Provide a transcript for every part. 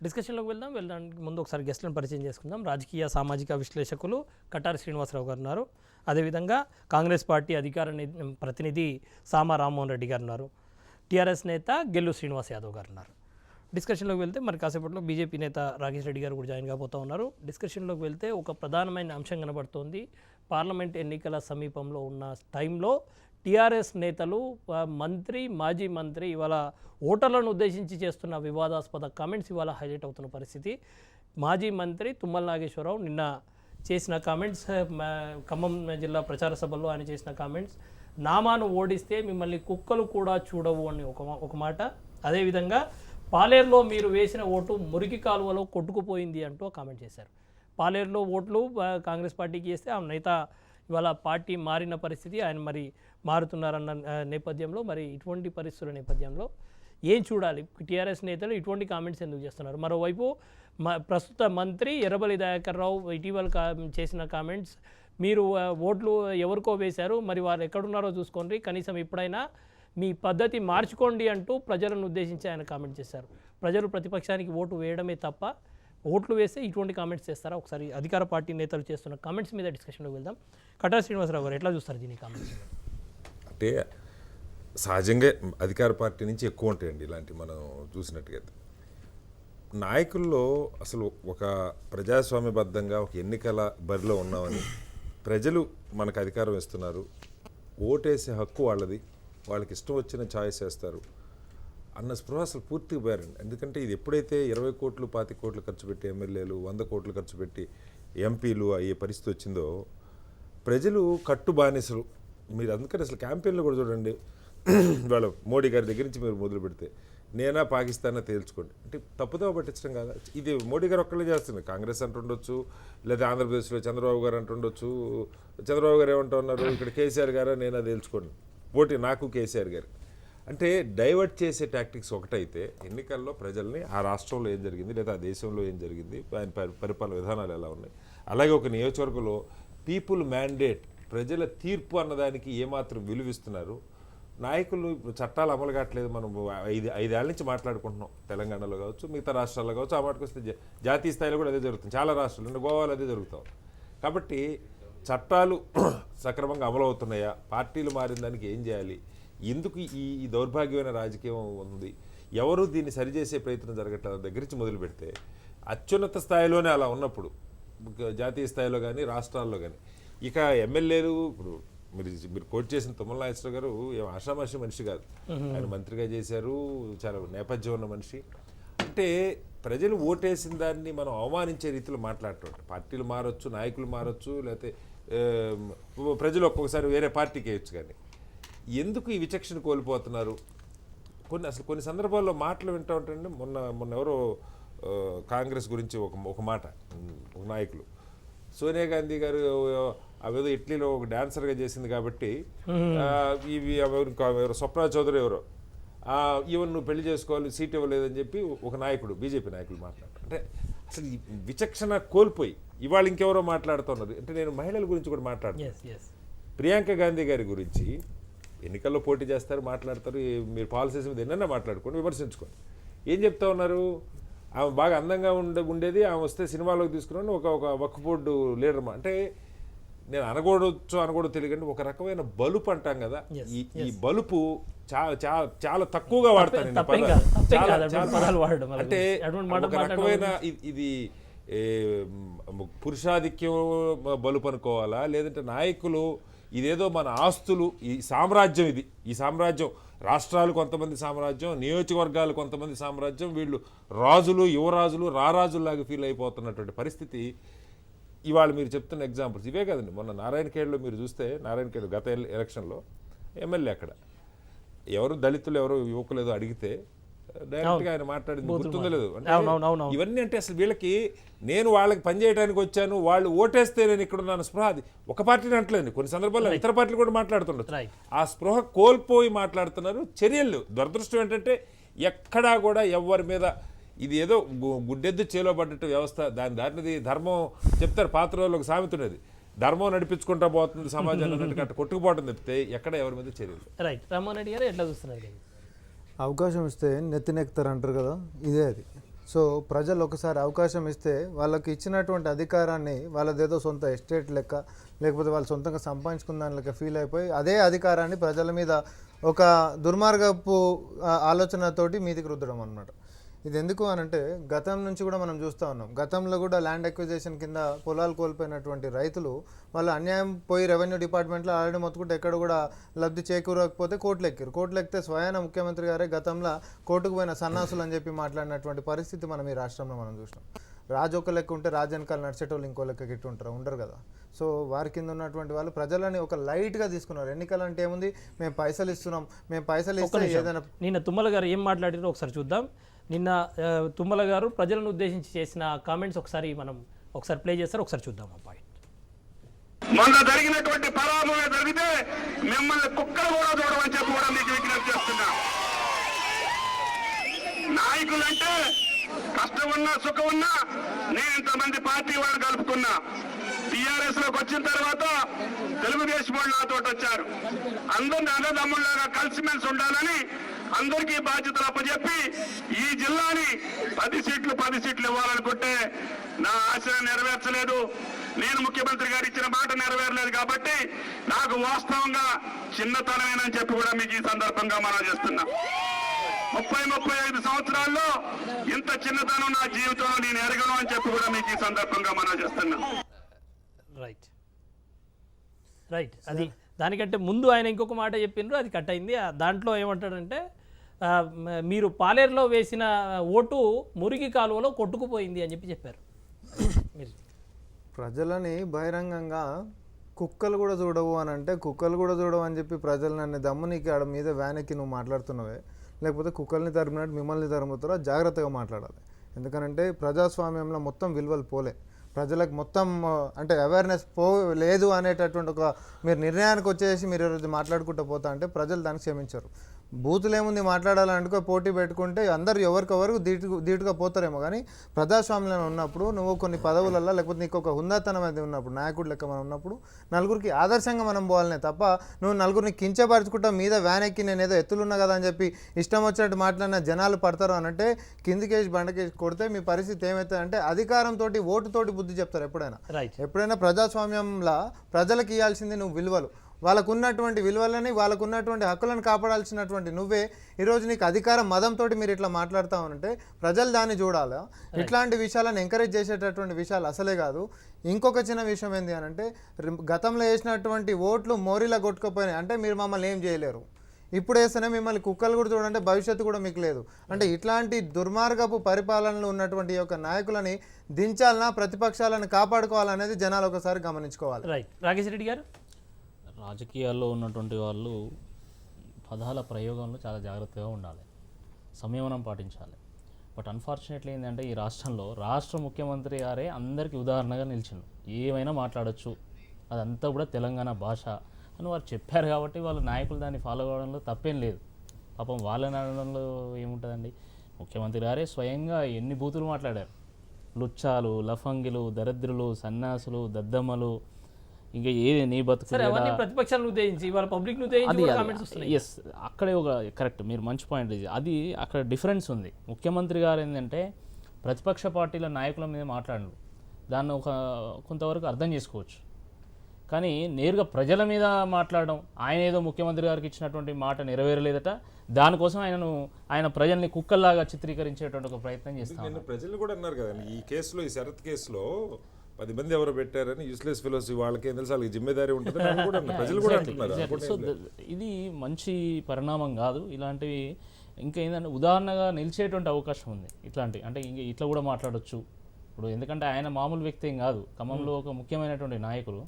డిస్కషన్లోకి వెళ్ళడానికి ముందు ఒకసారి గెస్ట్లను పరిచయం చేసుకుందాం. రాజకీయ సామాజిక విశ్లేషకులు కటారి శ్రీనివాసరావు గారు ఉన్నారు. అదేవిధంగా కాంగ్రెస్ పార్టీ అధికార ప్రతినిధి సామా రామ్మోహన్ రెడ్డి గారు ఉన్నారు. టీఆర్ఎస్ నేత గెల్లు శ్రీనివాస్ యాదవ్ గారు ఉన్నారు. డిస్కషన్లోకి వెళ్తే మరి కాసేపట్లో బీజేపీ నేత రాకేష్ రెడ్డి గారు కూడా జాయిన్ కాబోతూ ఉన్నారు. డిస్కషన్లోకి వెళ్తే ఒక ప్రధానమైన అంశం కనబడుతోంది. పార్లమెంట్ ఎన్నికల సమీపంలో ఉన్న టైంలో టీఆర్ఎస్ నేతలు మంత్రి మాజీ మంత్రి ఇవాళ ఓటర్లను ఉద్దేశించి చేస్తున్న వివాదాస్పద కామెంట్స్ ఇవాళ హైలైట్ అవుతున్న పరిస్థితి. మాజీ మంత్రి తుమ్మల నాగేశ్వరరావు నిన్న చేసిన కామెంట్స్, ఖమ్మం జిల్లా ప్రచార సభల్లో ఆయన చేసిన కామెంట్స్, నామాను ఓడిస్తే మిమ్మల్ని కుక్కలు కూడా చూడవు అని ఒక మాట. అదేవిధంగా పాలేరులో మీరు వేసిన ఓటు మురికి కాలువలో కొట్టుకుపోయింది అంటూ కామెంట్ చేశారు. పాలేరులో ఓట్లు కాంగ్రెస్ పార్టీకి వేస్తే ఆ నేత ఇవాళ పార్టీ మారిన పరిస్థితి, ఆయన మరి మారుతున్నారన్న నేపథ్యంలో మరి ఇటువంటి పరిస్థితుల నేపథ్యంలో ఏం చూడాలి? టీఆర్ఎస్ నేతలు ఇటువంటి కామెంట్స్ ఎందుకు చేస్తున్నారు? మరోవైపు ప్రస్తుత మంత్రి ఎర్రబెల్లి దయాకర్ రావు ఇటీవల చేసిన కామెంట్స్, మీరు ఓట్లు ఎవరికో వేశారు, మరి వారు ఎక్కడున్నారో చూసుకోండి, కనీసం ఇప్పుడైనా మీ పద్ధతి మార్చుకోండి అంటూ ప్రజలను ఉద్దేశించి ఆయన కామెంట్ చేశారు. ప్రజలు ప్రతిపక్షానికి ఓటు వేయడమే తప్ప ఓట్లు వేస్తే ఇటువంటి కామెంట్స్ చేస్తారా? ఒకసారి అధికార పార్టీ నేతలు చేస్తున్న కామెంట్స్ మీద డిస్కషన్లోకి వెళ్దాం. కటారి శ్రీనివాసరావు గారు ఎట్లా చూస్తారు దీని కామెంట్స్? అంటే సహజంగా అధికార పార్టీ నుంచి ఎక్కువ ఉంటాయండి ఇలాంటి మనం చూసినట్టుగా. నాయకుల్లో అసలు ఒక ప్రజాస్వామ్యబద్ధంగా ఒక ఎన్నికల బరిలో ఉన్నామని ప్రజలు మనకు అధికారం ఇస్తున్నారు, ఓటేసే హక్కు వాళ్ళది, వాళ్ళకి ఇష్టం వచ్చిన ఛాయిస్ వేస్తారు అన్న స్పృహ అసలు పూర్తిగా పోయారండి. ఎందుకంటే ఇది ఎప్పుడైతే 20 కోట్లు 25 కోట్లు ఖర్చు పెట్టి ఎమ్మెల్యేలు, 100 కోట్లు ఖర్చు పెట్టి ఎంపీలు అయ్యే పరిస్థితి వచ్చిందో ప్రజలు కట్టు బానిసలు. మీరు అందుకని అసలు క్యాంపెయిన్లో కూడా చూడండి, వాళ్ళ మోడీ గారి దగ్గర నుంచి మీరు మొదలు పెడితే నేనా పాకిస్తానా తేల్చుకోండి అంటే తప్పుదో పట్టించడం కాదా? ఇది మోడీ గారు ఒక్కళ్ళే చేస్తున్నారు. కాంగ్రెస్ అంటుండొచ్చు, లేదా ఆంధ్రప్రదేశ్లో చంద్రబాబు గారు అంటుండొచ్చు. చంద్రబాబు గారు ఏమంటూ ఉన్నారు, ఇక్కడ కేసీఆర్ గారా నేనా తేల్చుకోండి, పోటీ నాకు కేసీఆర్ గారు. అంటే డైవర్ట్ చేసే టాక్టిక్స్ ఒకటైతే ఎన్నికల్లో ప్రజల్ని ఆ రాష్ట్రంలో ఏం జరిగింది లేదా ఆ దేశంలో ఏం జరిగింది, ఆయన పరిపాలన విధానాలు ఎలా ఉన్నాయి, అలాగే ఒక నియోజకవర్గంలో పీపుల్ మ్యాండేట్ ప్రజల తీర్పు అన్నదానికి ఏమాత్రం విలువిస్తున్నారు. నాయకులు చట్టాలు అమలు కావట్లేదు. మనం 5 ఏళ్ళ నుంచి మాట్లాడుకుంటున్నాం, తెలంగాణలో కావచ్చు మిగతా రాష్ట్రాల్లో కావచ్చు. ఆ మాటకు వస్తే జాతీయ స్థాయిలో కూడా అదే జరుగుతుంది, చాలా రాష్ట్రాలు, గోవాలో అదే జరుగుతాం. కాబట్టి చట్టాలు సక్రమంగా అమలు అవుతున్నాయా, పార్టీలు మారిన దానికి ఏం చేయాలి, ఎందుకు ఈ దౌర్భాగ్యమైన రాజకీయం ఉంది, ఎవరు దీన్ని సరిచేసే ప్రయత్నం జరగట్లేదు దగ్గర నుంచి మొదలు పెడితే అత్యున్నత స్థాయిలోనే అలా ఉన్నప్పుడు జాతీయ స్థాయిలో కానీ రాష్ట్రాల్లో కానీ ఇక ఎమ్మెల్యేలు ఇప్పుడు మీరు కోట్ చేసిన తుమ్మల నాగేశ్వరరావు గారు ఆషామాషి మనిషి కాదు. ఆయన మంత్రిగా చేశారు, చాలా నేపథ్యం ఉన్న మనిషి. అంటే ప్రజలు ఓటేసిన దాన్ని మనం అవమానించే రీతిలో మాట్లాడటం. పార్టీలు మారొచ్చు, నాయకులు మారొచ్చు, లేకపోతే ప్రజలు ఒక్కొక్కసారి వేరే పార్టీకి వేయచ్చు, కానీ ఎందుకు ఈ విచక్షణ కోల్పోతున్నారు? కొన్ని సందర్భాల్లో మాటలు వింటూ ఉంటాయండి. మొన్న ఎవరో కాంగ్రెస్ గురించి ఒక మాట, ఒక నాయకులు సోనియా గాంధీ గారు అవేదో ఇటలీలో ఒక డాన్సర్గా చేసింది కాబట్టి ఇవి ఎవరు స్వప్నా చౌదరి ఎవరో ఈవెన్ నువ్వు పెళ్లి చేసుకోవాలి, సీట్ ఇవ్వలేదని చెప్పి ఒక నాయకుడు, బీజేపీ నాయకులు మాట్లాడారు. అంటే అసలు ఈ విచక్షణ కోల్పోయి ఇవాళ ఇంకెవరో మాట్లాడుతున్నారు. అంటే నేను మహిళల గురించి కూడా మాట్లాడుతున్నాను. ప్రియాంక గాంధీ గారి గురించి ఎన్నికల్లో పోటీ చేస్తారు, మాట్లాడతారు, మీరు పాలసీస్ మీద ఎన్నైనా మాట్లాడుకోండి, విమర్శించుకోండి. ఏం చెప్తా ఉన్నారు? ఆమె బాగా అందంగా ఉండేది, ఆమె వస్తే సినిమాలోకి తీసుకున్నాను ఒక వక్ఫ్ బోర్డు లీడర్. అంటే నేను అనకూడదు తెలియకండి, ఒక రకమైన బలుపు అంటాం కదా, ఈ బలుపు చాలా తక్కువగా వాడతాను. అంటే ఒక రకమైన ఇది పురుషాధిక్యం బలుపు అనుకోవాలా, లేదంటే నాయకులు ఇదేదో మన ఆస్తులు, ఈ సామ్రాజ్యం, ఈ సామ్రాజ్యం రాష్ట్రాలు కొంతమంది సామ్రాజ్యం, నియోజకవర్గాలు కొంతమంది సామ్రాజ్యం, వీళ్ళు రాజులు, యువరాజులు, రారాజుల్లాగా ఫీల్ అయిపోతున్నటువంటి పరిస్థితి ఇవాళ మీరు చెప్తున్న ఎగ్జాంపుల్స్ ఇవే కదండి. మొన్న నారాయణఖేడ్లో మీరు చూస్తే, నారాయణఖేడ్ గత ఎలక్షన్లో ఎమ్మెల్యే అక్కడ ఎవరు దళితులు ఎవరు యువకులు ఏదో అడిగితే డైరెక్ట్గా ఆయన మాట్లాడింది గుర్తుందో లేదు. ఇవన్నీ అంటే అసలు వీళ్ళకి నేను వాళ్ళకి పనిచేయడానికి వచ్చాను, వాళ్ళు ఓటేస్తే నేను ఇక్కడ ఉన్నాను స్పృహ. అది ఒక పార్టీని అంటలేదు, కొన్ని సందర్భాల్లో ఇతర పార్టీలు కూడా మాట్లాడుతుండొచ్చు. ఆ స్పృహ కోల్పోయి మాట్లాడుతున్నారు. చర్యలు దురదృష్టం ఏంటంటే ఎక్కడా కూడా ఎవరి మీద ఇది ఏదో గుడ్డెద్దు చేలో పడ్డట్టు వ్యవస్థ, దానిది ధర్మం చెప్తారు. పాత రోజుల్లో ఒక సామెత ఉన్నది, ధర్మం నడిపించుకుంటా పోతుంది సమాజాన్ని అన్నట్టు అట్లా కొట్టుకుపోవడం తప్పితే ఎక్కడ ఎవరి మీద చర్యలు. రైట్, రామ్మోహన్ రెడ్డి గారు ఎట్లా చూస్తున్నారు? అవకాశం ఇస్తే నెత్తినెక్కుతారు అంటారు కదా, ఇదే అది. సో ప్రజలు ఒకసారి అవకాశం ఇస్తే వాళ్ళకి ఇచ్చినటువంటి అధికారాన్ని వాళ్ళదేదో సొంత ఎస్టేట్ లెక్క లేకపోతే వాళ్ళు సొంతంగా సంపాదించుకున్న దాని లెక్క ఫీల్ అయిపోయి అదే అధికారాన్ని ప్రజల మీద ఒక దుర్మార్గపు ఆలోచనతోటి మీదికి రుద్దడం అనమాట. ఇది ఎందుకు అనంటే గతం నుంచి కూడా మనం చూస్తూ ఉన్నాం. గతంలో కూడా ల్యాండ్ అక్విజిషన్ కింద పొలాలు కోల్పోయినటువంటి రైతులు వాళ్ళు అన్యాయం పోయి రెవెన్యూ డిపార్ట్మెంట్లో ఆల్రెడీ మొత్తుకుంటే ఎక్కడ కూడా లబ్ధి చేకూరకపోతే కోర్టులు ఎక్కితే స్వయాన ముఖ్యమంత్రి గారే గతంలో కోర్టుకు పోయిన సన్నాసులు అని చెప్పి మాట్లాడినటువంటి పరిస్థితి మనం ఈ రాష్ట్రంలో మనం చూసినాం. రాజు ఒక లెక్క ఉంటే రాజనకాలు నడిచేటోళ్ళు ఇంకో లెక్క గిట్టు ఉంటారు ఉండరు కదా. సో వారి కింద ఉన్నటువంటి వాళ్ళు ప్రజలని ఒక లైట్గా తీసుకున్నారు. ఎన్నికలు అంటే ఏముంది, మేము పైసలు ఇస్తున్నాం, మేము పైసలు ఇస్తే ఏదైనా. నిన్న తుమ్మల గారు ఏం మాట్లాడారో ఒకసారి చూద్దాం. నిన్న తుమ్మల గారు ప్రజలను ఉద్దేశించి చేసిన కామెంట్స్ ఒకసారి ప్లే చేస్తారు, ఒకసారి చూద్దాం ఆ పాయింట్. మొన్న జరిగినటువంటి పరాభవమే జరిగితే మిమ్మల్ని కుక్కలు కూడా చూడమని చెప్పి కూడా మీకు విజ్ఞప్తి చేస్తున్నా. నాయకులంటే కష్టం ఉన్నా సుఖం ఉన్నా నేను ఇంతమంది పార్టీ వాళ్ళు కలుపుకున్నా. టీఆర్ఎస్ లోకి వచ్చిన తర్వాత తెలుగుదేశం వాళ్ళు నాతో వచ్చారు. అందరిని అన్నదమ్ముళ్ళగా కలిసిమెలిసి ఉండాలని అందరికీ బాధ్యతలు అప్పచెప్పి ఈ జిల్లాని 10 సీట్లు ఇవ్వాలనుకుంటే నా ఆశ నెరవేర్చలేదు. నేను ముఖ్యమంత్రి గారు ఇచ్చిన మాట నెరవేరలేదు కాబట్టి నాకు వాస్తవంగా చిన్నతనమేనని చెప్పి కూడా మీకు ఈ సందర్భంగా మనం చేస్తున్నా. 30-35 సంవత్సరాల్లో ఇంత చిన్నతనం నా జీవితంలో నేను ఎరగను అని చెప్పి కూడా మీకు ఈ సందర్భంగా మనం చేస్తున్నా. రైట్ అది దానికంటే ముందు ఆయన ఇంకొక మాట చెప్పిండ్రు, అది కట్ అయింది. దాంట్లో ఏమంటాడంటే మీరు పాలేరులో వేసిన ఓటు మురికి కాలువలో కొట్టుకుపోయింది అని చెప్పారు. ప్రజలని బహిరంగంగా కుక్కలు కూడా చూడవు అని అంటే కుక్కలు కూడా చూడవు అని చెప్పి ప్రజలు నన్ను దమ్మునికి ఆడ మీద వ్యానెక్కి నువ్వు మాట్లాడుతున్నావే, లేకపోతే కుక్కల్ని తరిమినట్టు మిమ్మల్ని తరుముతారో జాగ్రత్తగా మాట్లాడాలి. ఎందుకనంటే ప్రజాస్వామ్యంలో మొత్తం విలువలు పోలే, ప్రజలకు మొత్తం అంటే అవేర్నెస్ లేదు అనేటటువంటి ఒక మీరు నిర్ణయానికి వచ్చేసి మీరు ఈరోజు మాట్లాడుకుంటూ పోతా అంటే ప్రజలు దానికి క్షమించరు. బూతులు ఏముంది మాట్లాడాలనుకో పోటీ పెట్టుకుంటే అందరూ ఎవరికొవరు ధీటుగా పోతారేమో, కానీ ప్రజాస్వామ్యంలో ఉన్నప్పుడు నువ్వు కొన్ని పదవులలో లేకపోతే నీకు ఒక హుందాతనం అనేది ఉన్నప్పుడు నాయకుడు లెక్క మనం ఉన్నప్పుడు నలుగురికి ఆదర్శంగా మనం పోవాలనే తప్ప నువ్వు నలుగురిని కించపరుచుకుంటా మీద వ్యానెక్కి నేను ఏదో ఎత్తులున్నా కదా అని చెప్పి ఇష్టం వచ్చినట్టు మాట్లాడిన జనాలు పడతారు అనంటే కిందికేసి బండకేసి కొడితే మీ పరిస్థితి ఏమవుతుంది అంటే అధికారంతో ఓటుతోటి బుద్ధి చెప్తారు. ఎప్పుడైనా ప్రజాస్వామ్యంలో ప్రజలకు ఇవ్వాల్సింది నువ్వు విలువలు, వాళ్ళకు ఉన్నటువంటి విలువలని వాళ్ళకు ఉన్నటువంటి హక్కులను కాపాడాల్సినటువంటి నువ్వే ఈరోజు నీకు అధికారం మదంతో మీరు ఇట్లా మాట్లాడుతామంటే ప్రజలు దాన్ని చూడాలా. ఇట్లాంటి విషయాలను ఎంకరేజ్ చేసేటటువంటి విషయాలు అసలే కాదు. ఇంకొక చిన్న విషయం ఏంటి అని అంటే గతంలో వేసినటువంటి ఓట్లు మోరీలా కొట్టుకుపోయినాయి అంటే మీరు మమ్మల్ని ఏం చేయలేరు, ఇప్పుడు వేస్తేనే మిమ్మల్ని కుక్కలు కూడా చూడంటే భవిష్యత్తు కూడా మీకు లేదు అంటే ఇట్లాంటి దుర్మార్గపు పరిపాలనలో ఉన్నటువంటి ఈ యొక్క నాయకులని దించాలన్నా ప్రతిపక్షాలను కాపాడుకోవాలనేది జనాలు ఒకసారి గమనించుకోవాలి. రైట్ రాకేష్ రెడ్డి గారు, రాజకీయాల్లో ఉన్నటువంటి వాళ్ళు పదాల ప్రయోగంలో చాలా జాగ్రత్తగా ఉండాలి, సంయమనం పాటించాలి. బట్ అన్ఫార్చునేట్లీ ఏంటంటే ఈ రాష్ట్రంలో రాష్ట్ర ముఖ్యమంత్రి గారే అందరికీ ఉదాహరణగా నిలిచిండు. ఏమైనా మాట్లాడచ్చు, అదంతా కూడా తెలంగాణ భాష అని వారు చెప్పారు కాబట్టి వాళ్ళ నాయకులు దాన్ని ఫాలో అవ్వడంలో తప్పేం లేదు. పాపం వాళ్ళని అనడంలో ఏముంటుందండి. ముఖ్యమంత్రి గారే స్వయంగా ఎన్ని బూతులు మాట్లాడారు. లుచ్చాలు, లఫంగిలు, దరిద్రులు, సన్యాసులు, దద్దమ్మలు, ఇంకా ఏది నీ బతుకు ప్రతిపక్షాలను ఉద్దేశించి వాళ్ళ పబ్లిక్ ఎస్ అక్కడే ఒక కరెక్ట్ మీరు మంచి పాయింట్ ఇది. అది అక్కడ డిఫరెన్స్ ఉంది. ముఖ్యమంత్రి గారు ఏంటంటే ప్రతిపక్ష పార్టీల నాయకుల మీద మాట్లాడరు, దాన్ని కొంతవరకు అర్థం చేసుకోవచ్చు. కానీ నేరుగా ప్రజల మీద మాట్లాడడం, ఆయన ఏదో ముఖ్యమంత్రి గారికి ఇచ్చినటువంటి మాట నెరవేరలేదట, దానికోసం ఆయన ప్రజల్ని కుక్కల్లాగా చిత్రీకరించేటువంటి ఒక ప్రయత్నం చేస్తాను. ప్రజలు కూడా అన్నారు కదండి ఈ కేసులో, ఈ శరత్ కేసులో 10 మంది ఎవరు పెట్టారని యూస్లెస్ ఫెలోస్ వాళ్ళకేం తెలుసు, వాళ్ళకి జిమ్మేదారీ ఉంటుంది ప్రజలు కూడా అంటున్నారు. సో ఇది మంచి పరిణామం కాదు. ఇలాంటివి ఇంకా ఏంటంటే ఉదాహరణగా నిలిచేటువంటి అవకాశం ఉంది. ఇట్లాంటి అంటే ఇంకా ఇట్లా కూడా మాట్లాడొచ్చు ఇప్పుడు, ఎందుకంటే ఆయన మామూలు వ్యక్తి ఏం కాదు, ఖమ్మంలో ఒక ముఖ్యమైనటువంటి నాయకులు,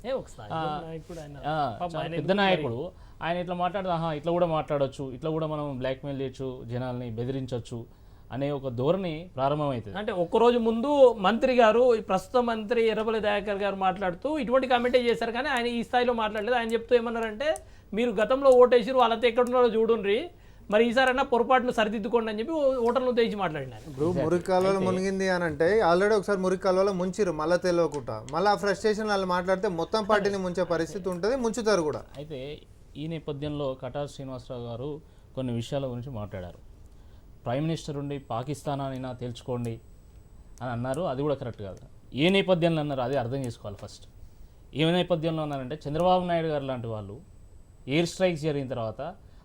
పెద్ద నాయకుడు. ఆయన ఇట్లా మాట్లాడితే ఇట్లా కూడా మాట్లాడొచ్చు, ఇట్లా కూడా మనం బ్లాక్మెయిల్ చేయొచ్చు, జనాల్ని బెదిరించవచ్చు అనే ఒక ధోరణి ప్రారంభమవుతుంది. అంటే ఒక్కరోజు ముందు మంత్రి గారు, ప్రస్తుత మంత్రి ఎర్రబెల్లి దయాకర్ గారు మాట్లాడుతూ ఇటువంటి కామెంటే చేశారు, కానీ ఆయన ఈ స్థాయిలో మాట్లాడలేదు. ఆయన చెప్తూ ఏమన్నారంటే మీరు గతంలో ఓటేసారు, వాళ్ళంతా ఎక్కడున్నారో చూడండి, మరి ఈసారైనా పొరపాటును సరిదిద్దుకోండి అని చెప్పి ఓటర్లను ఉద్దేశించి మాట్లాడినారు. ఇప్పుడు మురికి కాలువలో మునిగింది అని అంటే ఆల్రెడీ ఒకసారి మురికి కాలువలో ముంచిరు, మళ్ళీ తెలియకుండా మళ్ళీ ఆ ఫ్రస్ట్రేషన్ వాళ్ళు మాట్లాడితే మొత్తం పార్టీని ముంచే పరిస్థితి ఉంటుంది, ముంచుతారు కూడా. అయితే ఈ నేపథ్యంలో కటార్ శ్రీనివాసరావు గారు కొన్ని విషయాల గురించి మాట్లాడారు. ప్రైమ్ మినిస్టర్ ఉండి పాకిస్తాన్ అయినా తేల్చుకోండి, అని అన్నారు. అది కూడా కరెక్ట్ కాదు. ఏ నేపథ్యంలో అన్నారు అది అర్థం చేసుకోవాలి ఫస్ట్. ఏ నేపథ్యంలో ఉన్నారంటే చంద్రబాబు నాయుడు గారు లాంటి వాళ్ళు ఎయిర్ స్ట్రైక్స్ జరిగిన తర్వాత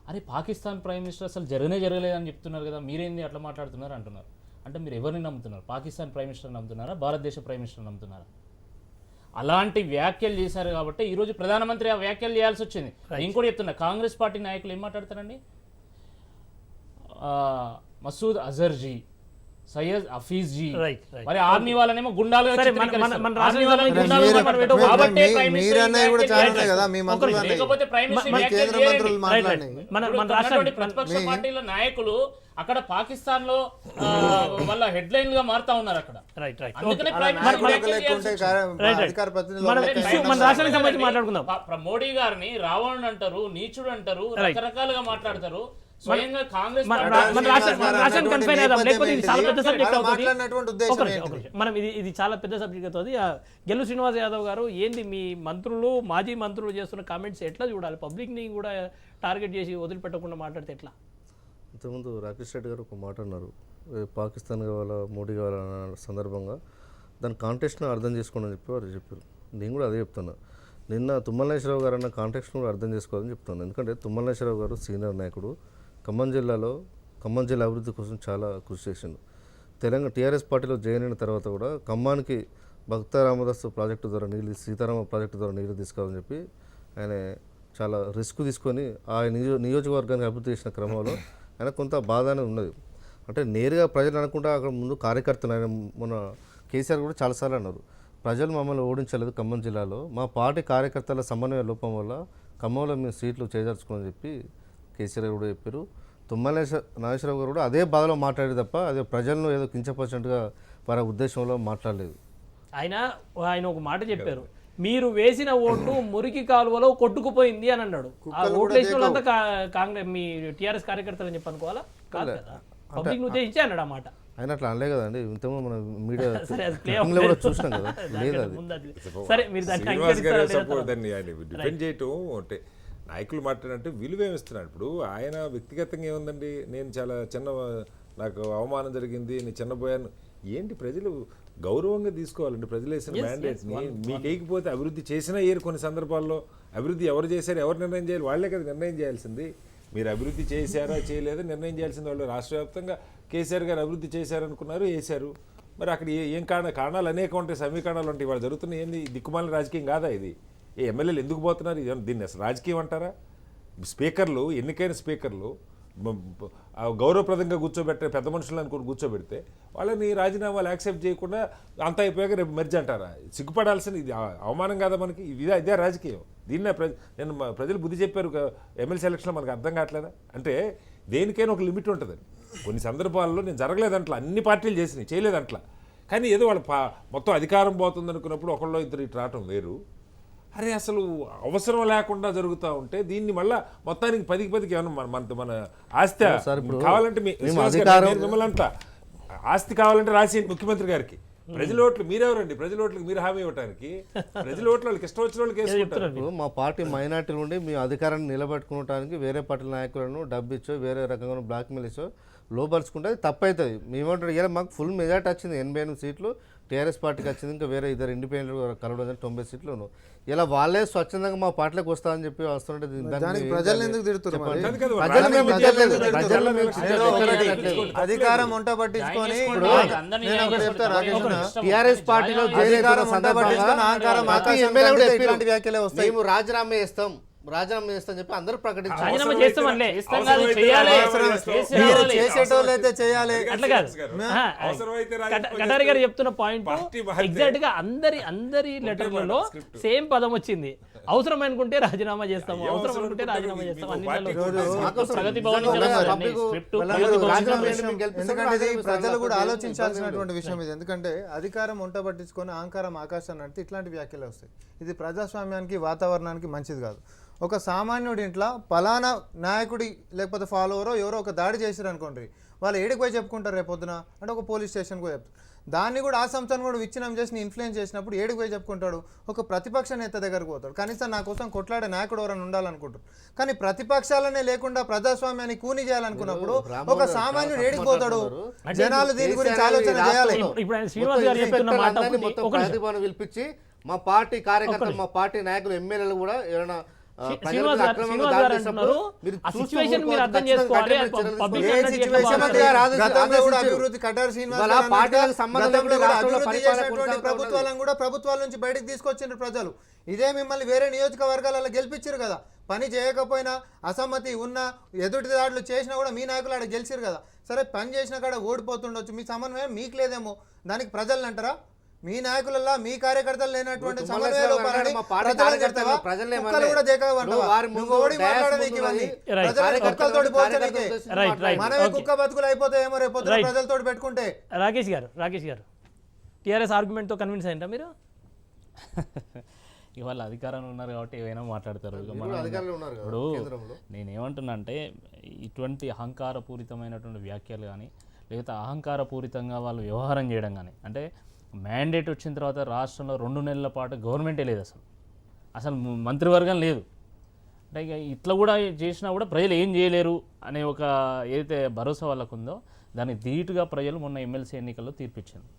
అరే పాకిస్తాన్ ప్రైమ్ మినిస్టర్ అసలు జరగలేదని చెప్తున్నారు కదా, మీరేంది అట్లా మాట్లాడుతున్నారు అంటున్నారు. అంటే మీరు ఎవరిని నమ్ముతున్నారు? పాకిస్తాన్ ప్రైమ్ మినిస్టర్ నమ్ముతున్నారా, భారతదేశ ప్రైమ్ మినిస్టర్ నమ్ముతున్నారా? అలాంటి వ్యాఖ్యలు చేశారు కాబట్టి ఈరోజు ప్రధానమంత్రి ఆ వ్యాఖ్యలు చేయాల్సి వచ్చింది. ఇంకోటి చెప్తున్నా, కాంగ్రెస్ పార్టీ నాయకులు ఏం మాట్లాడతారండి, మసూద్ అజర్జీ, సయ్యద్ హఫీజ్జీ, మరి ఆర్మీ వాళ్ళనేమో గుండాలుగా ప్రతిపక్ష పార్టీల నాయకులు అక్కడ పాకిస్తాన్ లో వాళ్ళ హెడ్లైన్ గా మారుతా ఉన్నారు అక్కడ. మోడీ గారిని రావణ్ అంటారు, నీచుడు అంటారు, రకరకాలుగా మాట్లాడతారు. స్వయంగా కాంగ్రెస్ మనం ఇది చాలా పెద్ద సబ్జెక్ట్ అవుతుంది. గెల్లు శ్రీనివాస్ యాదవ్ గారు, ఏంది మీ మంత్రులు మాజీ మంత్రులు చేస్తున్న కామెంట్స్ ఎట్లా చూడాలి? పబ్లిక్ని కూడా టార్గెట్ చేసి వదిలిపెట్టకుండా మాట్లాడితే ఎట్లా? ఇంతకుముందు రాకేష్ రెడ్డి గారు ఒక మాట అన్నారు, పాకిస్తాన్ కావాలా మోడీ కావాలన్న సందర్భంగా దాని కాంటెక్స్ట్ను అర్థం చేసుకోండి అని చెప్పి వారు చెప్పారు. నేను కూడా అదే చెప్తున్నా. నిన్న తుమ్మల నాగేశ్వరరావు గారు అన్న కాంటెక్స్ట్ను కూడా అర్థం చేసుకోవాలని చెప్తాను. ఎందుకంటే తుమ్మల నాగేశ్వరరావు గారు సీనియర్ నాయకుడు, ఖమ్మం జిల్లా అభివృద్ధి కోసం చాలా కృషి చేసిండు. తెలంగాణ టీఆర్ఎస్ పార్టీలో జాయిన్ అయిన తర్వాత కూడా ఖమ్మానికి భక్త రామదాస్ ప్రాజెక్టు ద్వారా నీళ్ళు, సీతారామ ప్రాజెక్టు ద్వారా నీళ్ళు తీసుకోవాలని చెప్పి ఆయన చాలా రిస్క్ తీసుకొని ఆ నియోజకవర్గానికి అభివృద్ధి చేసిన క్రమంలో ఆయన కొంత బాధ అనేది ఉన్నది. అంటే నేరుగా ప్రజలు అనుకుంటా అక్కడ ముందు కార్యకర్తలు, ఆయన మొన్న కేసీఆర్ కూడా చాలాసార్లు అన్నారు, ప్రజలు మమ్మల్ని ఓడించలేదు ఖమ్మం జిల్లాలో, మా పార్టీ కార్యకర్తల సమన్వయ లోపం వల్ల ఖమ్మంలో మేము సీట్లు చేజార్చుకోమని చెప్పి కేసీఆర్ కూడా చెప్పారు. తుమ్మల నాగేశ్వరరావు గారు కూడా అదే బాధలో మాట్లాడేది తప్ప అదే ప్రజలను ఏదో కించపరిచినట్టుగా వారి ఉద్దేశంలో మాట్లాడలేదు. ఆయన ఒక మాట చెప్పారు, మీరు వేసిన ఓటు మురికి కాలువలో కొట్టుకుపోయింది అని అన్నాడు. ఆ ఓట్లు వేసిన వాళ్ళంతా కాంగ్రెస్ మీ టీఆర్ఎస్ కార్యకర్తలు అని చెప్పి అనుకోవాలా? కాదు కదా, పబ్లిక్ ఉద్దేశించి అన్నాడు ఆ మాట. ఆయన అట్లా అనలే కదండి, ఇంతకుముందు మనం మీడియా కూడా చూసినాం కదా. లేదు అది సరే, మీరు దాన్ని డిపెండ్ చేయటం అంటే నాయకులు మాట్లాడంటే విలువేమిస్తున్నాడు. ఇప్పుడు ఆయన వ్యక్తిగతంగా ఏముందండి, నేను చాలా నాకు అవమానం జరిగింది, నేను చిన్నపోయాను, ఏంటి ప్రజలు గౌరవంగా తీసుకోవాలండి. ప్రజలు వేసిన మ్యాండేట్ని మీకు వేయకపోతే అభివృద్ధి చేసినా ఏరు కొన్ని సందర్భాల్లో అభివృద్ధి ఎవరు చేశారు, ఎవరు నిర్ణయం చేయాలి, వాళ్ళే కదా నిర్ణయం చేయాల్సింది. మీరు అభివృద్ధి చేశారా చేయలేదా నిర్ణయం చేయాల్సింది వాళ్ళు. రాష్ట్ర వ్యాప్తంగా కేసీఆర్ గారు అభివృద్ధి చేశారనుకున్నారు, వేశారు. మరి అక్కడ ఏం కారణాలు అనేకం ఉంటాయి, సమీకరణాలు ఉంటాయి. వాళ్ళు జరుగుతున్న ఏంది దిక్కుమాలిన రాజకీయం కాదా ఇది? ఎమ్మెల్యేలు ఎందుకు పోతున్నారు? దీన్ని అసలు రాజకీయం అంటారా? స్పీకర్లు, ఎన్నికైన స్పీకర్లు గౌరవప్రదంగా కూర్చోబెట్టే పెద్ద మనుషులు అనుకుని కూర్చోబెడితే వాళ్ళని రాజీనామాలు యాక్సెప్ట్ చేయకుండా అంతా అయిపోయాక రేపు మెర్జ్ అంటారా? సిగ్గుపడాల్సిన ఇది అవమానం కాదా మనకి? ఇదే రాజకీయం. దీన్నే నేను ప్రజలు బుద్ధి చెప్పారు ఎమ్మెల్సీ ఎలక్షన్లో, మనకు అర్థం కావట్లేదా? అంటే దేనికైనా ఒక లిమిట్ ఉంటుంది. కొన్ని సందర్భాల్లో నేను జరగలేదంట్లా, అన్ని పార్టీలు చేసినాయి, చేయలేదంట్లా. కానీ ఏదో వాళ్ళ మొత్తం అధికారం పోతుంది అనుకున్నప్పుడు ఒకళ్ళు ఇద్దరు ఇటు రావటం వేరు. అరే అసలు అవసరం లేకుండా జరుగుతూ ఉంటే దీన్ని మళ్ళీ మొత్తానికి 10కి ఏమన్నా మన ఆస్తి కావాలంటే మిమ్మల్ని అంతా ఆస్తి కావాలంటే రాసి ముఖ్యమంత్రి గారికి. ప్రజల ఓట్లు మీరెవరండి? ప్రజల ఓట్లకి మీరు హామీ ఇవ్వడానికి ప్రజల ఓట్లు వాళ్ళకి ఇష్టం వచ్చిన వాళ్ళకి వేసుకుంటారు. మా పార్టీ మైనార్టీ నుండి మీ అధికారాన్ని నిలబెట్టుకోవడానికి వేరే పార్టీల నాయకులను డబ్బు ఇచ్చో వేరే రకంగా బ్లాక్మెయిల్ ఇచ్చో లోపరుచుకుంటే అది తప్పవుతుంది. మేమంటారు ఇలా మాకు ఫుల్ మెజార్టీ వచ్చింది, 88 సీట్లు టీఆర్ఎస్ పార్టీకి వచ్చింది, ఇంకా వేరే ఇద్దరు ఇండిపెండెంట్ కలవడం 90 సీట్లు. ఇలా వాళ్ళే స్వచ్ఛందంగా మా పార్టీలోకి వస్తామని చెప్పి వస్తుంటే అధికారం వంట పట్టించుకొని టీఆర్ఎస్ పార్టీలో మేము రాజీనామా చేస్తాం చెప్పి అందరూ ప్రకటించారు. కటారి గారు చెప్తున్న పాయింట్ ఎగ్జాక్ట్ గా అందరి లెటర్లలో సేమ్ పదం వచ్చింది. అవసరం అనుకుంటే రాజీనామా చేస్తాము, అవసరం అనుకుంటే రాజీనామా చేస్తాము. ఎందుకంటే ప్రజలు కూడా ఆలోచించాల్సినటువంటి విషయం ఇది. ఎందుకంటే అధికారం వంట పట్టించుకొని అహంకారం ఆకాశాన్ని నడితే ఇట్లాంటి వ్యాఖ్యలు వస్తాయి. ఇది ప్రజాస్వామ్యానికి వాతావరణానికి మంచిది కాదు. ఒక సామాన్యుడి ఇంట్లో పలానా నాయకుడి లేకపోతే ఫాలోవరో ఎవరో ఒక దాడి చేశారు అనుకోండి, వాళ్ళు ఏడికి పోయి చెప్పుకుంటారు రేపొద్దున అంటే ఒక పోలీస్ స్టేషన్కి పోయి చెప్తారు. దాన్ని కూడా ఆ సంస్థను కూడా విచ్ఛిన్నం చేసి ఇన్ఫ్లుయెన్స్ చేసినప్పుడు ఏడుకు పోయి చెప్పుకుంటాడు, ఒక ప్రతిపక్ష నేత దగ్గరకు పోతాడు. కనీసం నా కోసం కొట్లాడే నాయకుడు ఎవరైనా ఉండాలనుకుంటాడు. కానీ ప్రతిపక్షాలనే లేకుండా ప్రజాస్వామ్యాన్ని కూని చేయాలనుకున్నప్పుడు ఒక సామాన్యుడు ఏడికి పోతాడు? జనాలు దీని గురించి ఆలోచన చేయాలి. ఇప్పుడు ఆయన శ్రీనివాస్ గారు చెప్తున్న మాట ఒకటి, మొత్తం ఒక నిమిషం. ప్రతిభను పిలిపించి మా పార్టీ కార్యకర్తలు, మా పార్టీ నాయకులు, ఎమ్మెల్యేలు కూడా ఏమైనా శ్రీనివాస్ గారు అంటున్నారు ఆ సిచ్యువేషన్ మీరు అర్థం చేసుకోవాలి. పబ్లిక్ ఏ సిచ్యువేషన్ అది గతంలో కూడా అభివృద్ధి కటార్ శ్రీనివాస్ గారు గతంలో కూడా అభివృద్ధి చేసినటువంటి ప్రభుత్వాలను కూడా ప్రభుత్వాల నుంచి బయటకు తీసుకొచ్చిండ్రు ప్రజలు. ఇదే మిమ్మల్ని వేరే నియోజకవర్గాలలో గెలిపించారు కదా. పని చేయకపోయినా, అసమ్మతి ఉన్న, ఎదుటి దాడులు చేసినా కూడా మీ నాయకులు ఆడ గెలిచారు కదా. సరే పని చేసినా కాడ ఓడిపోతుండొచ్చు, మీ సమన్వయం మీకు లేదేమో, దానికి ప్రజలు అంటారా? మీ నాయకులలో మీ కార్యకర్తలు లేనటువంటి సమన్వయ లోపాలని ప్రజలకు చెప్తావా? కుక్కలు కూడా దేకవంటావా? నువ్వు ఓడి మాట్లాడడానికి ఇవన్నీ ప్రజలు కుక్కలతోటి పోల్చడానికి మనమే కుక్క బతుకులు అయిపోతాయేమో రేపు పొద్దున ప్రజలతో పెట్టుకుంటే. రాకేష్ గారు టీఆర్ఎస్ ఆర్గ్యుమెంట్తో కన్విన్స్ అయ్యిందా మీరు? ఇవాళ అధికారంలో ఉన్నారు కాబట్టి ఏమైనా మాట్లాడతారు. ఇప్పుడు నేనేమంటున్నా అంటే ఇటువంటి అహంకారపూరితమైనటువంటి వ్యాఖ్యలు కానీ, లేకపోతే అహంకారపూరితంగా వాళ్ళు వ్యవహారం చేయడం కానీ, అంటే మ్యాండేట్ వచ్చిన తర్వాత రాష్ట్రంలో 2 నెలల పాటు గవర్నమెంటే లేదు, అసలు మంత్రివర్గం లేదు. అంటే ఇక ఇట్లా కూడా చేసినా కూడా ప్రజలు ఏం చేయలేరు అనే ఒక ఏదైతే భరోసా వాళ్ళకు ఉందో దాన్ని ధీటుగా ప్రజలు మొన్న ఎమ్మెల్సీ ఎన్నికల్లో తీర్పు ఇచ్చింది.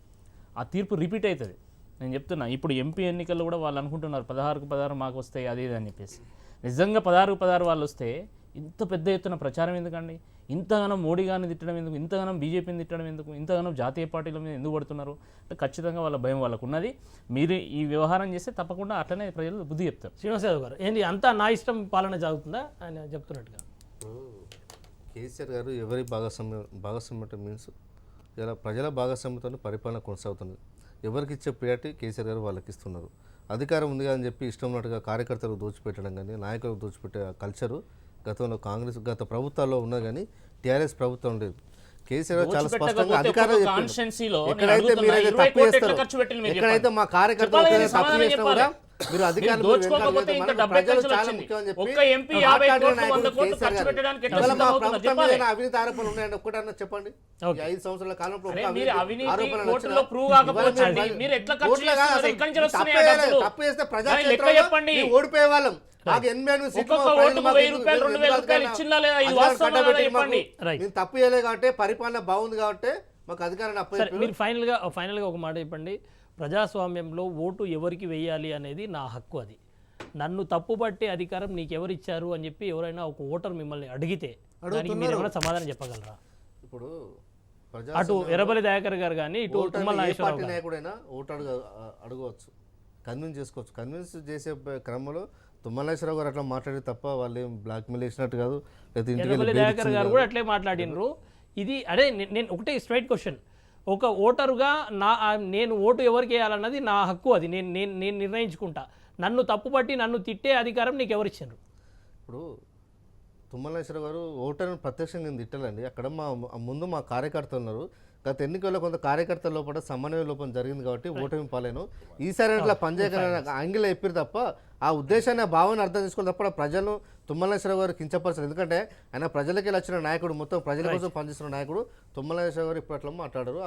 ఆ తీర్పు రిపీట్ అవుతుంది. నేను చెప్తున్నా, ఇప్పుడు ఎంపీ ఎన్నికల్లో కూడా వాళ్ళు అనుకుంటున్నారు 16కు 16 మాకు వస్తాయి అది ఇది అని చెప్పేసి. నిజంగా 16కు 16 వాళ్ళు వస్తే ఇంత పెద్ద ఎత్తున ప్రచారం ఎందుకండి? ఇంతగానో మోడీ గారిని తిట్టడం ఎందుకు? ఇంతగానో బీజేపీని తిట్టడం ఎందుకు? ఇంతగానో జాతీయ పార్టీల మీద ఎందుకు పడుతున్నారు? అంటే ఖచ్చితంగా వాళ్ళ భయం వాళ్ళకు ఉన్నది. మీరు ఈ వ్యవహారం చేస్తే తప్పకుండా అట్లనే ప్రజలు బుద్ధి చెప్తారు. శ్రీనివాస్ యాదవ్ గారు ఏంటి అంతా నా ఇష్టం పాలన జరుగుతుందా ఆయన చెప్తున్నట్టుగా? కేసీఆర్ గారు ఎవరి భాగస్వామ్యం మీన్స్ ఇలా ప్రజల భాగస్వామ్యంతో పరిపాలన కొనసాగుతున్నది. ఎవరికి ఇచ్చే ప్రియారిటీ కేసీఆర్ గారు వాళ్ళకి ఇస్తున్నారు. అధికారం ఉంది అని చెప్పి ఇష్టం ఉన్నట్టుగా కార్యకర్తలకు దోచిపెట్టడం కానీ, నాయకులకు దోచిపెట్టే కల్చరు గతంలో కాంగ్రెస్ గత ప్రభుత్వాల్లో ఉన్నది కానీ టీఆర్ఎస్ ప్రభుత్వం లేదు. కేసీఆర్ చాలా స్పష్టంగా అధికారులు ఎక్కడైతే మీరైతే తప్పు చేస్తారో, ఎక్కడైతే మా కార్యకర్తలు తప్పు చేసినా కూడా మీరు అధికారులు అవినీతి ఆరోపణలు ఉన్నాయండి ఒక్కటన్నా చెప్పండి. 5 సంవత్సరాల కాలంలో తప్పు చేస్తే ప్రజాక్షేత్రంలో ఓడిపోయే వాళ్ళం. తప్పు చేయలేదు కాబట్టి పరిపాలన బాగుంది కాబట్టి మాకు అధికారాన్ని మీరు ఫైనల్గా ఒక మాట చెప్పండి. ప్రజాస్వామ్యంలో ఓటు ఎవరికి వేయాలి అనేది నా హక్కు. అది నన్ను తప్పుపట్టే అధికారం నీకెవరిచ్చారు అని చెప్పి ఎవరైనా ఒక ఓటర్ మిమ్మల్ని అడిగితే దానికి మీరు ఏమైనా సమాధానం చెప్పగలరా? ఇప్పుడు అటు ఎర్రబెల్లి దయాకర్ గారు కానీ ఇటు తుమ్మల నాగేశ్వరరావు గారు నాయకుడైనా ఓటు అడగవచ్చు, కన్విన్స్ చేసుకోవచ్చు. కన్విన్స్ చేసే క్రమంలో తుమ్మల నాగేశ్వరరావు గారు అట్లా మాట్లాడి తప్ప వాళ్ళు ఏం బ్లాక్మెయిల్ చేసినట్టు కాదు. ఎర్రబెల్లి దయాకర్ గారు కూడా అట్లే మాట్లాడినరు. ఇది అదే నేను ఒకటే స్ట్రైట్ క్వశ్చన్, ఒక ఓటరుగా నేను ఓటు ఎవరికి వేయాలన్నది నా హక్కు. అది నేను నిర్ణయించుకుంటా. నన్ను తప్పుపట్టి నన్ను తిట్టే అధికారం నీకు ఎవరిచ్చారు? ఇప్పుడు తుమ్మల నాగేశ్వరరావు గారు ఓటర్ని ప్రత్యక్షంగా నేను తిట్టాలండి. అక్కడ ముందు మా కార్యకర్తలు ఉన్నారు. గత ఎన్నికల్లో కొంత కార్యకర్తల లోపల సమన్వయ లోపం జరిగింది కాబట్టి ఓటమి పాలేను. ఈసారి అట్లా పనిచేయగల యాంగిల్ చెప్పారు తప్ప ఆ ఉద్దేశాన్ని, ఆ భావాన్ని అర్థం చేసుకోవాలి తప్ప ప్రజలు తుమ్మల నాగేశ్వరరావు గారు కించపరచారు. ఎందుకంటే ఆయన ప్రజలకి వచ్చిన నాయకుడు, మొత్తం ప్రజల కోసం పనిచేస్తున్న నాయకుడు తుమ్మల నాగేశ్వరరావు గారు ఇప్పుడు అట్లా మాట్లాడారు.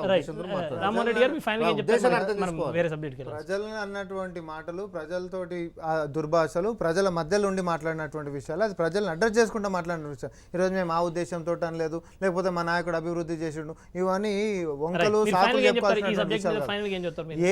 ప్రజలను అన్నటువంటి మాటలు, ప్రజలతోటి దుర్భాషలు, ప్రజల మధ్యలో ఉండి మాట్లాడినటువంటి విషయాలు, అది ప్రజలను అడ్రస్ చేసుకుంటూ మాట్లాడిన విషయాలు. ఈరోజు మేము ఆ ఉద్దేశంతో అనలేదు, లేకపోతే మా నాయకుడు అభివృద్ధి చేసిండు, ఇవన్నీ వంకలు సాకులు చెప్పాల్సినటువంటి విషయాలు.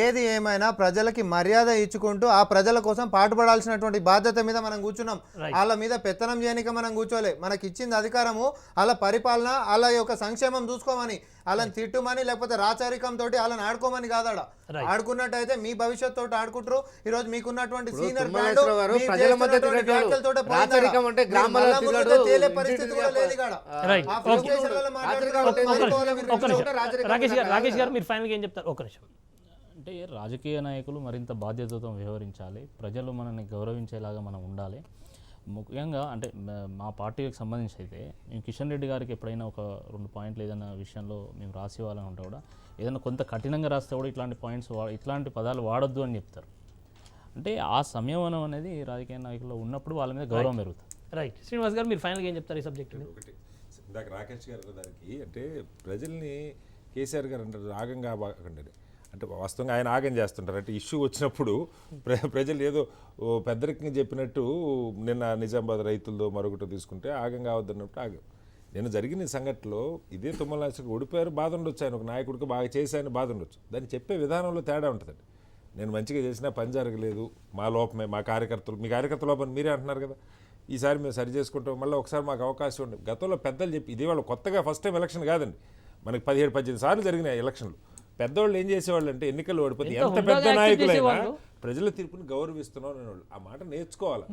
ఏది ఏమైనా ప్రజలకి మర్యాద ఇచ్చుకుంటూ ఆ ప్రజల కోసం పాటుపడాల్సినటువంటి బాధ్యత మీద మనం కూర్చున్నాం. వాళ్ళ మీద పెత్తనం చేయనిక మనం కూర్చోలే. మనకి ఇచ్చింది అధికారము, వాళ్ళ పరిపాలన, వాళ్ళ యొక్క సంక్షేమం చూసుకోమని, వాళ్ళని తిట్టుమని, లేకపోతే రాచరికంతో వాళ్ళని ఆడుకోమని కాదాడ. ఆడుకున్నట్టయితే మీ భవిష్యత్తు తోటి ఆడుకుంటారు. ఈ రోజు మీకున్నటువంటి సీనియర్ తేలే పరిస్థితి కూడా లేదు. రాకేష్ గారు మీరు ఫైనల్గా ఏం చెప్తారు? ఒక నిమిషం. అంటే రాజకీయ నాయకులు మరింత బాధ్యతతో వ్యవహరించాలి. ప్రజలు మనల్ని గౌరవించేలాగా మనం ఉండాలి. ముఖ్యంగా అంటే మా పార్టీకి సంబంధించి అయితే మేము కిషన్ రెడ్డి గారికి ఎప్పుడైనా ఒక 2 పాయింట్లు ఏదైనా విషయంలో మేము రాసి ఇవ్వాలని ఉంటే కూడా ఏదైనా కొంత కఠినంగా రాస్తే కూడా ఇట్లాంటి పాయింట్స్ ఇట్లాంటి పదాలు వాడొద్దు అని చెప్తారు. అంటే ఆ సంయమనం అనేది రాజకీయ నాయకుల్లో ఉన్నప్పుడు వాళ్ళ మీద గౌరవం పెరుగుతుంది. రైట్. శ్రీనివాస్ గారు మీరు ఫైనల్గా ఏం చెప్తారు ఈ సబ్జెక్ట్? ఒకటి ఇందాక రాకేష్ గారు దానికి అంటే ప్రజల్ని కేసీఆర్ గారు అంటారు ఆగంగా బాగండి అంటే వాస్తవంగా ఆయన ఆగం చేస్తుంటారు. అంటే ఇష్యూ వచ్చినప్పుడు ప్రజలు ఏదో పెద్దరికంగా చెప్పినట్టు నిన్న నిజామాబాద్ రైతులతో మరొకటి తీసుకుంటే ఆగం కావద్దన్నప్పుడు ఆగం. నేను జరిగిన సంఘటనలో ఇదే తుమ్మల నాగేశ్వరరావు ఓడిపోయారు, బాధ ఉండొచ్చు, ఆయన ఒక నాయకుడికి బాగా చేశాయని బాధ ఉండొచ్చు. దాన్ని చెప్పే విధానంలో తేడా ఉంటుందండి. నేను మంచిగా చేసినా పని జరగలేదు, మా లోపమే, మా కార్యకర్తలు, మీ కార్యకర్త లోపని మీరే అంటున్నారు కదా, ఈసారి మేము సరి చేసుకుంటాం, మళ్ళీ ఒకసారి మాకు అవకాశం ఉంది. గతంలో పెద్దలు చెప్పి ఇది వాళ్ళు కొత్తగా ఫస్ట్ టైం ఎలక్షన్ కాదండి, మనకి 17-18 సార్లు జరిగినాయి ఎలక్షన్లు. పెద్దవాళ్ళు ఏం చేసేవాళ్ళు అంటే ఎన్నికల్లో ఓడిపోతే ఎంత పెద్ద నాయకులైనా ప్రజల తీర్పుని గౌరవిస్తున్నాం అనేవాళ్ళు. ఆ మాట నేర్చుకోవాలి.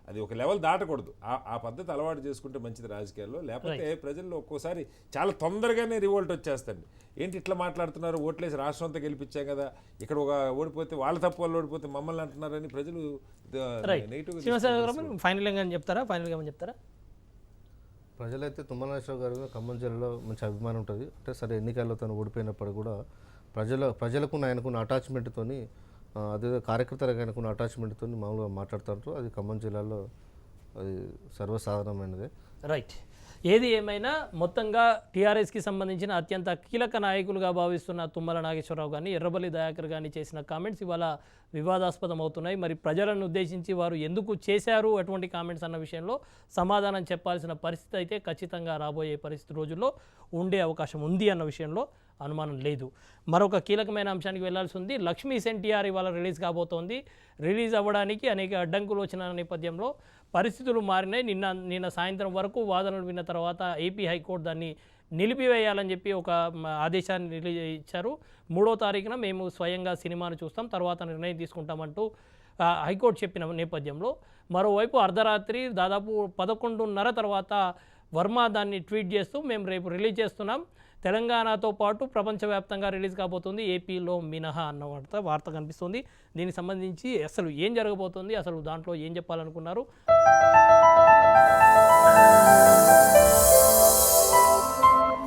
అది ఒక లెవెల్ దాటకూడదు. ఆ పద్ధతి అలవాటు చేసుకుంటే మంచిది రాజకీయాల్లో. లేకపోతే ప్రజల్లో ఒక్కోసారి చాలా తొందరగానే రివోల్ట్ వచ్చేస్తుంది. ఏంటి ఇట్లా మాట్లాడుతున్నారు, ఓట్లేసి రాష్ట్రం అంతా గెలిపించాం కదా, ఇక్కడ ఒక ఓడిపోతే వాళ్ళ తప్పు వాళ్ళు ఓడిపోతే మమ్మల్ని అంటున్నారని ప్రజలు నెగిటివ్. ఫైనల్గా చెప్తారా? ఫైనల్గా ఏమని చెప్తారా? ప్రజలైతే తుమ్మల నాగేశ్వరరావు గారు ఖమ్మం జిల్లాలో మంచి అభిమానం ఉంటుంది. అంటే సరే ఎన్నికల్లో తను ఓడిపోయినప్పుడు కూడా ప్రజలకు ఆయనకున్న అటాచ్మెంట్తోని, అదే కార్యకర్తలకు ఆయనకున్న అటాచ్మెంట్తో మామూలుగా మాట్లాడుతుంటారు. అది ఖమ్మం జిల్లాలో అది సర్వసాధారణమైనదే. రైట్. ఏది ఏమైనా మొత్తంగా టీఆర్ఎస్కి సంబంధించిన అత్యంత కీలక నాయకులుగా భావిస్తున్న తుమ్మల నాగేశ్వరరావు కానీ ఎర్రబల్లి దయాకర్ కానీ చేసిన కామెంట్స్ ఇవాళ వివాదాస్పదం అవుతున్నాయి. మరి ప్రజలను ఉద్దేశించి వారు ఎందుకు చేశారు అటువంటి కామెంట్స్ అన్న విషయంలో సమాధానం చెప్పాల్సిన పరిస్థితి అయితే ఖచ్చితంగా రాబోయే పరిస్థితి రోజుల్లో ఉండే అవకాశం ఉంది అన్న విషయంలో అనుమానం లేదు. మరొక కీలకమైన అంశానికి వెళ్లాల్సి ఉంది. లక్ష్మీ ఎన్టీఆర్ ఇవాళ రిలీజ్ కాబోతోంది. రిలీజ్ అవ్వడానికి అనేక అడ్డంకులు వచ్చిన నేపథ్యంలో పరిస్థితులు మారినాయి. నిన్న సాయంత్రం వరకు వాదనలు విన్న తర్వాత ఏపీ హైకోర్టు దాన్ని నిలిపివేయాలని చెప్పి ఒక ఆదేశాన్ని రిలీజ్ ఇచ్చారు. 3వ తారీఖున మేము స్వయంగా సినిమాను చూస్తాం, తర్వాత నిర్ణయం తీసుకుంటామంటూ హైకోర్టు చెప్పిన నేపథ్యంలో మరోవైపు అర్ధరాత్రి దాదాపు 11:30 తర్వాత వర్మ దాన్ని ట్వీట్ చేస్తూ మేము రేపు రిలీజ్ చేస్తున్నాం, తెలంగాణతో పాటు ప్రపంచవ్యాప్తంగా రిలీజ్ కాబోతుంది, ఏపీలో మినహా అన్న వార్త కనిపిస్తుంది. దీనికి సంబంధించి అసలు ఏం జరగబోతుంది, అసలు దాంట్లో ఏం చెప్పాలనుకున్నారు?